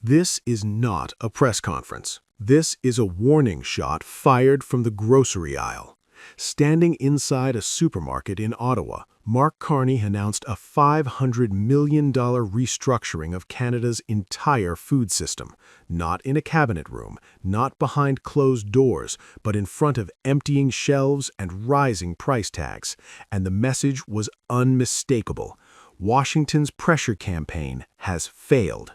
This is not a press conference. This is a warning shot fired from the grocery aisle. Standing inside a supermarket in Ottawa, Mark Carney announced a $500 million restructuring of Canada's entire food system, not in a cabinet room, not behind closed doors, but in front of emptying shelves and rising price tags. And the message was unmistakable. Washington's pressure campaign has failed.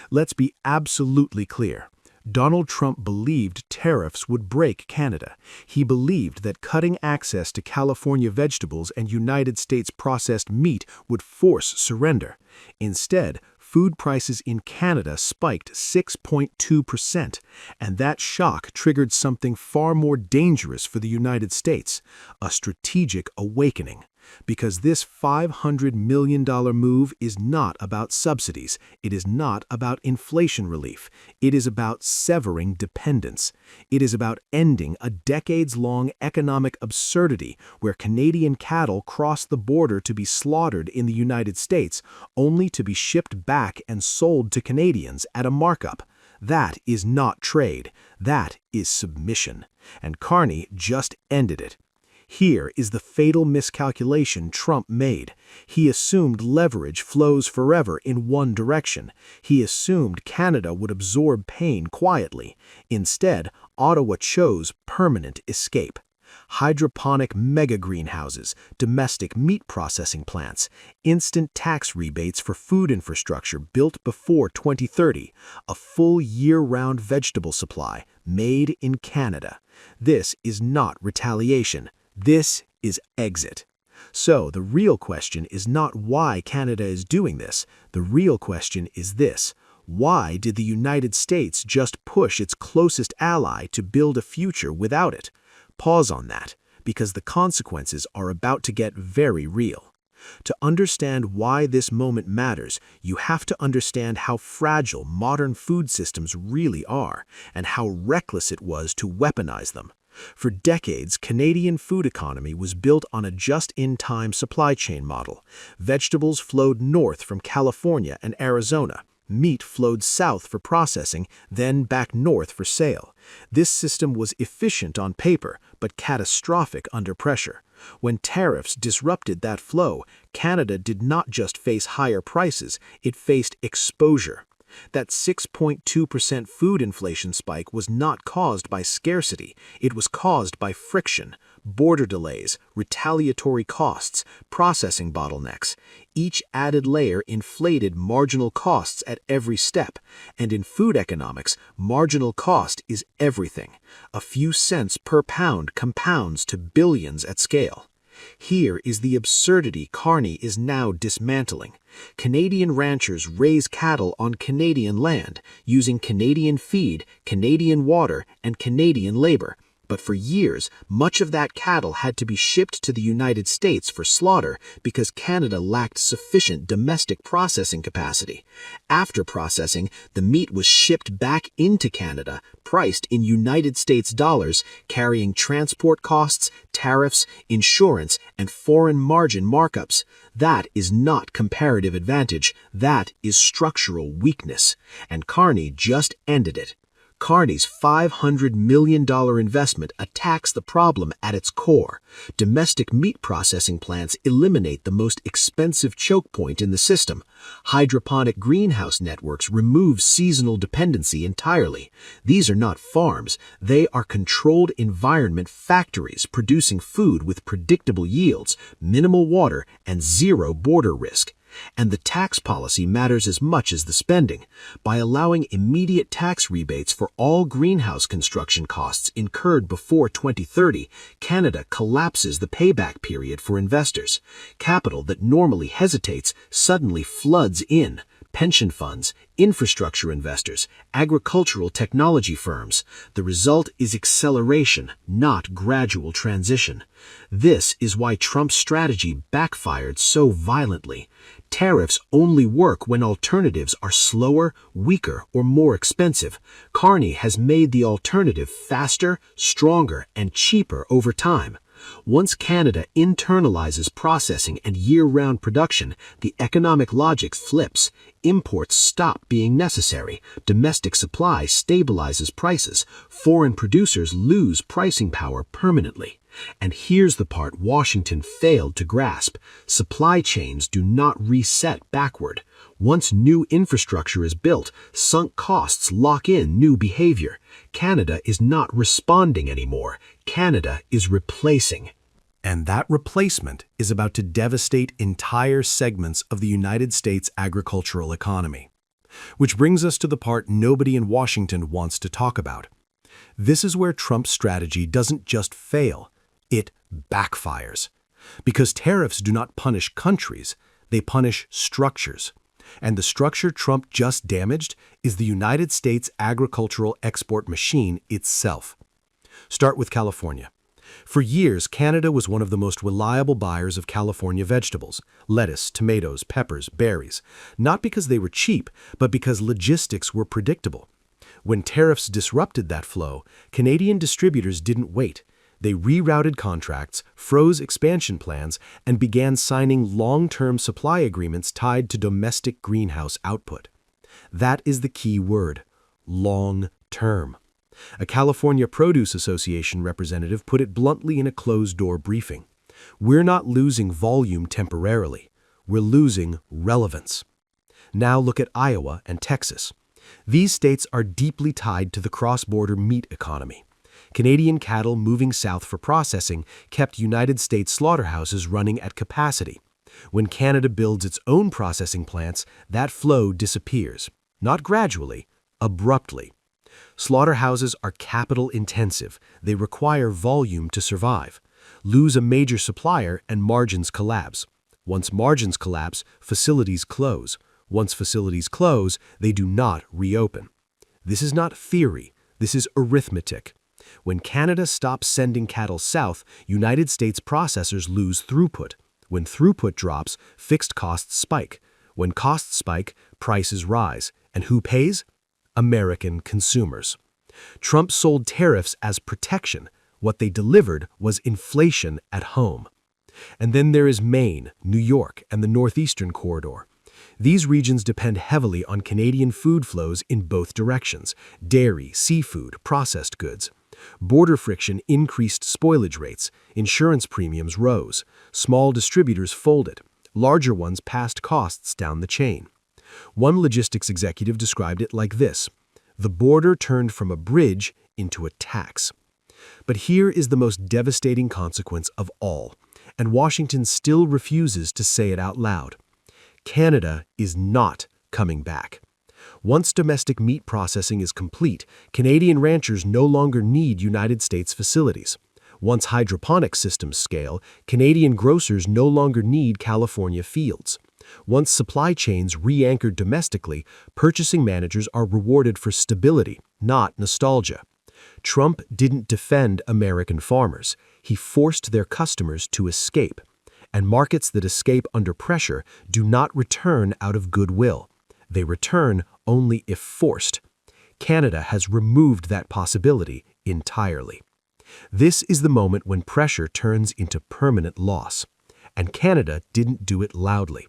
Let's be absolutely clear. Donald Trump believed tariffs would break Canada. He believed that cutting access to California vegetables and United States processed meat would force surrender. Instead, food prices in Canada spiked 6.2%, and that shock triggered something far more dangerous for the United States, a strategic awakening. Because this $500 million move is not about subsidies, it is not about inflation relief, it is about severing dependence. It is about ending a decades-long economic absurdity where Canadian cattle cross the border to be slaughtered in the United States, only to be shipped back and sold to Canadians at a markup. That is not trade, that is submission. And Carney just ended it. Here is the fatal miscalculation Trump made. He assumed leverage flows forever in one direction. He assumed Canada would absorb pain quietly. Instead, Ottawa chose permanent escape. Hydroponic mega greenhouses, domestic meat processing plants, instant tax rebates for food infrastructure built before 2030, a full year-round vegetable supply made in Canada. This is not retaliation. This is exit. So the real question is not why Canada is doing this. The real question is this: why did the United States just push its closest ally to build a future without it? Pause on that, because the consequences are about to get very real. To understand why this moment matters, you have to understand how fragile modern food systems really are, and how reckless it was to weaponize them. For decades, Canadian food economy was built on a just-in-time supply chain model. Vegetables flowed north from California and Arizona. Meat flowed south for processing, then back north for sale. This system was efficient on paper, but catastrophic under pressure. When tariffs disrupted that flow, Canada did not just face higher prices, it faced exposure. That 6.2% food inflation spike was not caused by scarcity, it was caused by friction, border delays, retaliatory costs, processing bottlenecks. Each added layer inflated marginal costs at every step, and in food economics, marginal cost is everything. A few cents per pound compounds to billions at scale. Here is the absurdity Carney is now dismantling. Canadian ranchers raise cattle on Canadian land, using Canadian feed, Canadian water, and Canadian labor. But for years, much of that cattle had to be shipped to the United States for slaughter because Canada lacked sufficient domestic processing capacity. After processing, the meat was shipped back into Canada, priced in United States dollars, carrying transport costs, tariffs, insurance, and foreign margin markups. That is not comparative advantage, that is structural weakness. And Carney just ended it. Carney's $500 million investment attacks the problem at its core. Domestic meat processing plants eliminate the most expensive choke point in the system. Hydroponic greenhouse networks remove seasonal dependency entirely. These are not farms, they are controlled environment factories producing food with predictable yields, minimal water, and zero border risk. And the tax policy matters as much as the spending. By allowing immediate tax rebates for all greenhouse construction costs incurred before 2030, Canada collapses the payback period for investors. Capital that normally hesitates suddenly floods in. Pension funds, infrastructure investors, agricultural technology firms. The result is acceleration, not gradual transition. This is why Trump's strategy backfired so violently. Tariffs only work when alternatives are slower, weaker, or more expensive. Carney has made the alternative faster, stronger, and cheaper over time. Once Canada internalizes processing and year-round production, the economic logic flips. Imports stop being necessary. Domestic supply stabilizes prices. Foreign producers lose pricing power permanently. And here's the part Washington failed to grasp. Supply chains do not reset backward. Once new infrastructure is built, sunk costs lock in new behavior. Canada is not responding anymore. Canada is replacing. And that replacement is about to devastate entire segments of the United States agricultural economy. Which brings us to the part nobody in Washington wants to talk about. This is where Trump's strategy doesn't just fail, it backfires. Because tariffs do not punish countries, they punish structures. And the structure Trump just damaged is the United States agricultural export machine itself. Start with California. For years, Canada was one of the most reliable buyers of California vegetables, lettuce, tomatoes, peppers, berries, not because they were cheap, but because logistics were predictable. When tariffs disrupted that flow, Canadian distributors didn't wait. They rerouted contracts, froze expansion plans, and began signing long-term supply agreements tied to domestic greenhouse output. That is the key word, long-term. A California Produce Association representative put it bluntly in a closed-door briefing. We're not losing volume temporarily. We're losing relevance. Now look at Iowa and Texas. These states are deeply tied to the cross-border meat economy. Canadian cattle moving south for processing kept United States slaughterhouses running at capacity. When Canada builds its own processing plants, that flow disappears. Not gradually, abruptly. Slaughterhouses are capital-intensive. They require volume to survive. Lose a major supplier and margins collapse. Once margins collapse, facilities close. Once facilities close, they do not reopen. This is not theory. This is arithmetic. When Canada stops sending cattle south, United States processors lose throughput. When throughput drops, fixed costs spike. When costs spike, prices rise. And who pays? American consumers. Trump sold tariffs as protection. What they delivered was inflation at home. And then there is Maine, New York, and the Northeastern Corridor. These regions depend heavily on Canadian food flows in both directions: dairy, seafood, processed goods. Border friction increased spoilage rates, insurance premiums rose, small distributors folded, larger ones passed costs down the chain. One logistics executive described it like this: the border turned from a bridge into a tax. But here is the most devastating consequence of all, and Washington still refuses to say it out loud. Canada is not coming back. Once domestic meat processing is complete, Canadian ranchers no longer need United States facilities. Once hydroponic systems scale, Canadian grocers no longer need California fields. Once supply chains re-anchored domestically, purchasing managers are rewarded for stability, not nostalgia. Trump didn't defend American farmers. He forced their customers to escape. And markets that escape under pressure do not return out of goodwill. They return only if forced. Canada has removed that possibility entirely. This is the moment when pressure turns into permanent loss. And Canada didn't do it loudly.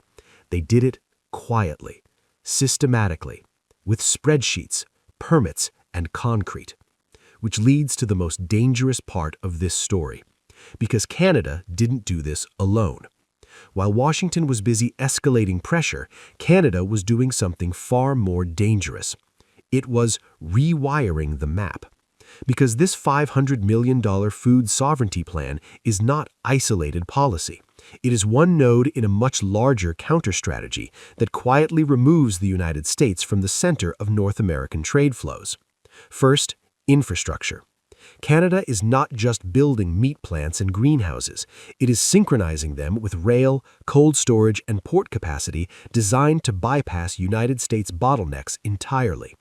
They did it quietly, systematically, with spreadsheets, permits, and concrete. Which leads to the most dangerous part of this story. Because Canada didn't do this alone. While Washington was busy escalating pressure, Canada was doing something far more dangerous. It was rewiring the map. Because this $500 million food sovereignty plan is not isolated policy. It is one node in a much larger counter-strategy that quietly removes the United States from the center of North American trade flows. First, infrastructure. Canada is not just building meat plants and greenhouses. It is synchronizing them with rail, cold storage, and port capacity designed to bypass United States bottlenecks entirely.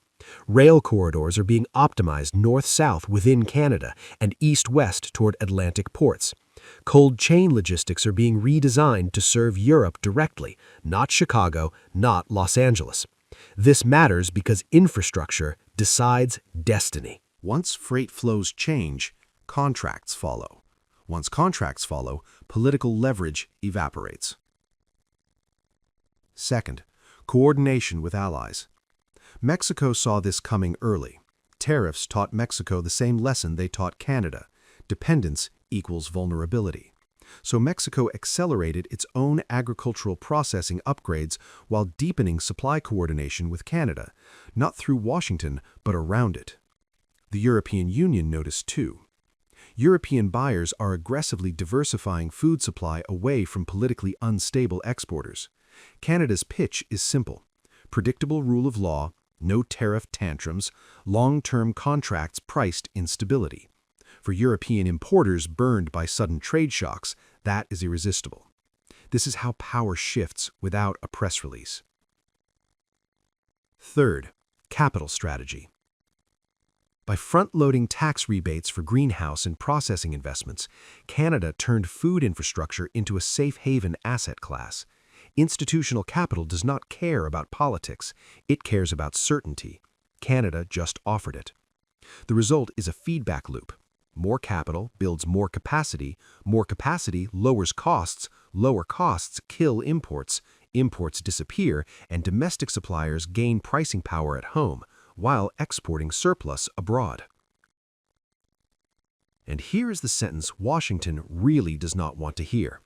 Rail corridors are being optimized north-south within Canada and east-west toward Atlantic ports. Cold chain logistics are being redesigned to serve Europe directly, not Chicago, not Los Angeles. This matters because infrastructure decides destiny. Once freight flows change, contracts follow. Once contracts follow, political leverage evaporates. Second, coordination with allies. Mexico saw this coming early. Tariffs taught Mexico the same lesson they taught Canada. Dependence equals vulnerability. So Mexico accelerated its own agricultural processing upgrades while deepening supply coordination with Canada, not through Washington, but around it. The European Union noticed too. European buyers are aggressively diversifying food supply away from politically unstable exporters. Canada's pitch is simple: predictable rule of law, no tariff tantrums, long-term contracts priced in stability. For European importers burned by sudden trade shocks, that is irresistible. This is how power shifts without a press release. Third, capital strategy. By front-loading tax rebates for greenhouse and processing investments, Canada turned food infrastructure into a safe haven asset class. Institutional capital does not care about politics, it cares about certainty. Canada just offered it. The result is a feedback loop. More capital builds more capacity lowers costs, lower costs kill imports, imports disappear, and domestic suppliers gain pricing power at home, while exporting surplus abroad. And here is the sentence Washington really does not want to hear.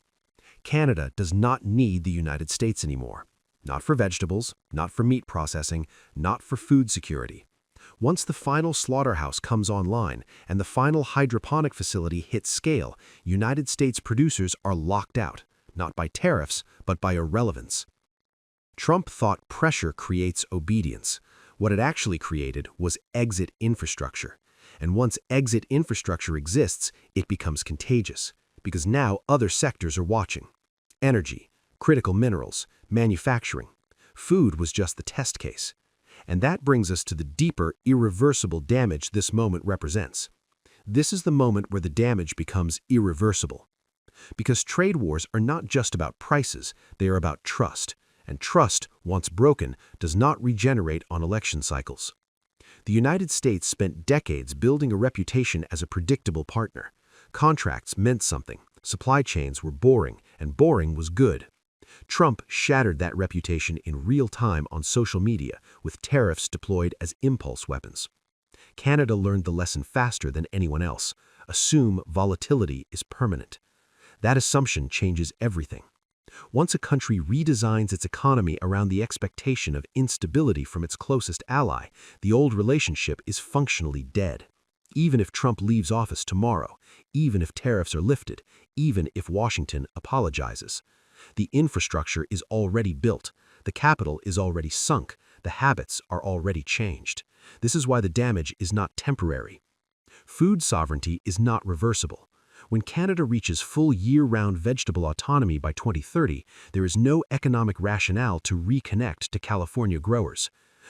Canada does not need the United States anymore. Not for vegetables, not for meat processing, not for food security. Once the final slaughterhouse comes online and the final hydroponic facility hits scale, United States producers are locked out, not by tariffs, but by irrelevance. Trump thought pressure creates obedience. What it actually created was exit infrastructure. And once exit infrastructure exists, it becomes contagious, because now other sectors are watching. Energy, critical minerals, manufacturing. Food was just the test case. And that brings us to the deeper, irreversible damage this moment represents. This is the moment where the damage becomes irreversible. Because trade wars are not just about prices, they are about trust. And trust, once broken, does not regenerate on election cycles. The United States spent decades building a reputation as a predictable partner. Contracts meant something, supply chains were boring, and boring was good. Trump shattered that reputation in real time on social media, with tariffs deployed as impulse weapons. Canada learned the lesson faster than anyone else. Assume volatility is permanent. That assumption changes everything. Once a country redesigns its economy around the expectation of instability from its closest ally, the old relationship is functionally dead. Even if Trump leaves office tomorrow, even if tariffs are lifted, even if Washington apologizes. The infrastructure is already built, the capital is already sunk, the habits are already changed. This is why the damage is not temporary. Food sovereignty is not reversible. When Canada reaches full year-round vegetable autonomy by 2030, there is no economic rationale to reconnect to California growers.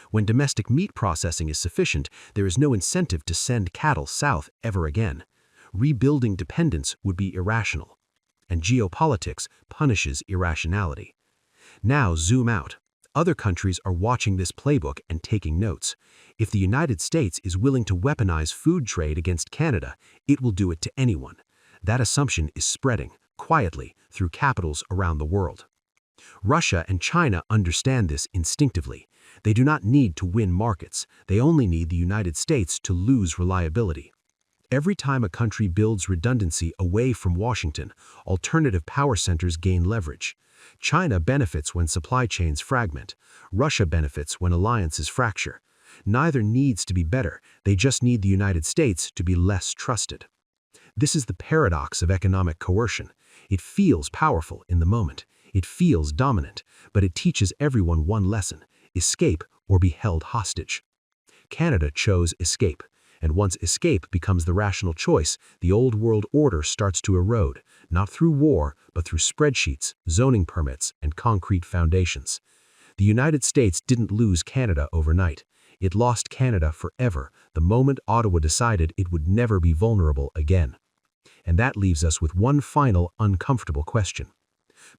When domestic meat processing is sufficient, there is no incentive to send cattle south ever again. Rebuilding dependence would be irrational. And geopolitics punishes irrationality. Now zoom out. Other countries are watching this playbook and taking notes. If the United States is willing to weaponize food trade against Canada, it will do it to anyone. That assumption is spreading, quietly, through capitals around the world. Russia and China understand this instinctively. They do not need to win markets. They only need the United States to lose reliability. Every time a country builds redundancy away from Washington, alternative power centers gain leverage. China benefits when supply chains fragment. Russia benefits when alliances fracture. Neither needs to be better, they just need the United States to be less trusted. This is the paradox of economic coercion. It feels powerful in the moment. It feels dominant, but it teaches everyone one lesson: escape or be held hostage. Canada chose escape. And once escape becomes the rational choice, the old world order starts to erode, not through war, but through spreadsheets, zoning permits, and concrete foundations. The United States didn't lose Canada overnight. It lost Canada forever the moment Ottawa decided it would never be vulnerable again. And that leaves us with one final uncomfortable question.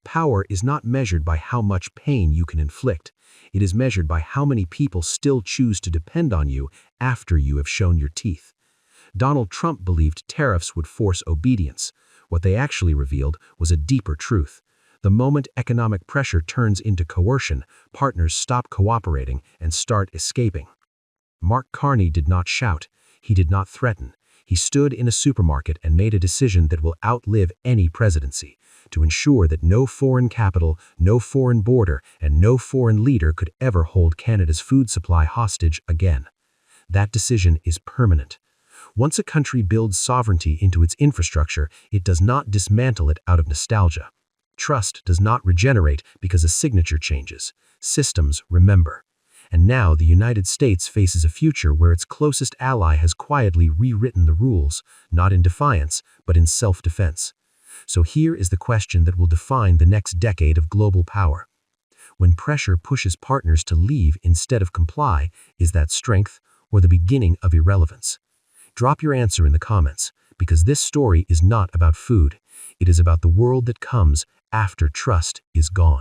Power is not measured by how much pain you can inflict. It is measured by how many people still choose to depend on you after you have shown your teeth. Donald Trump believed tariffs would force obedience. What they actually revealed was a deeper truth. The moment economic pressure turns into coercion, partners stop cooperating and start escaping. Mark Carney did not shout. He did not threaten. He stood in a supermarket and made a decision that will outlive any presidency, to ensure that no foreign capital, no foreign border, and no foreign leader could ever hold Canada's food supply hostage again. That decision is permanent. Once a country builds sovereignty into its infrastructure, it does not dismantle it out of nostalgia. Trust does not regenerate because a signature changes. Systems remember. And now the United States faces a future where its closest ally has quietly rewritten the rules, not in defiance, but in self-defense. So here is the question that will define the next decade of global power. When pressure pushes partners to leave instead of comply, is that strength or the beginning of irrelevance? Drop your answer in the comments, because this story is not about food. It is about the world that comes after trust is gone.